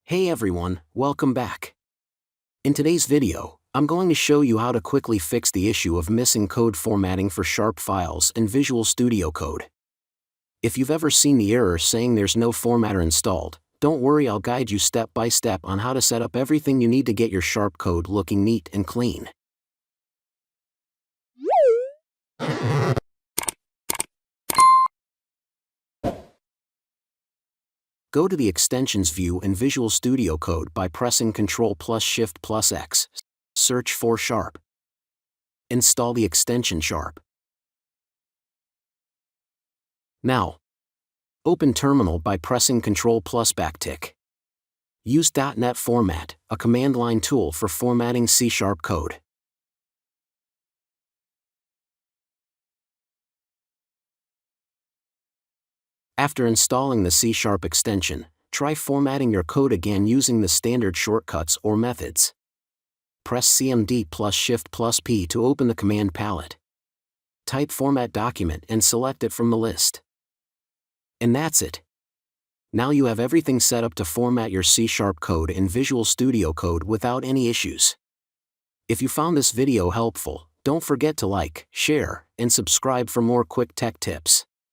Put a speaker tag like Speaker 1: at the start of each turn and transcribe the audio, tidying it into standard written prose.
Speaker 1: Hey everyone, welcome back. In today's video, I'm going to show you how to quickly fix the issue of missing code formatting for Csharpe files in Visual Studio Code. If you've ever seen the error saying there's no formatter installed, don't worry, I'll guide you step by step on how to set up everything you need to get your Csharpe code looking neat and clean. Go to the Extensions view in Visual Studio Code by pressing Ctrl+Shift+X. Search for Csharpe. Install the extension Csharpe. Now, open Terminal by pressing Ctrl+backtick. Use .NET Format, a command line tool for formatting C# code. After installing the C# extension, try formatting your code again using the standard shortcuts or methods. Press CMD+Shift+P to open the command palette. Type Format Document and select it from the list. And that's it. Now you have everything set up to format your C# code in Visual Studio Code without any issues. If you found this video helpful, don't forget to like, share, and subscribe for more quick tech tips.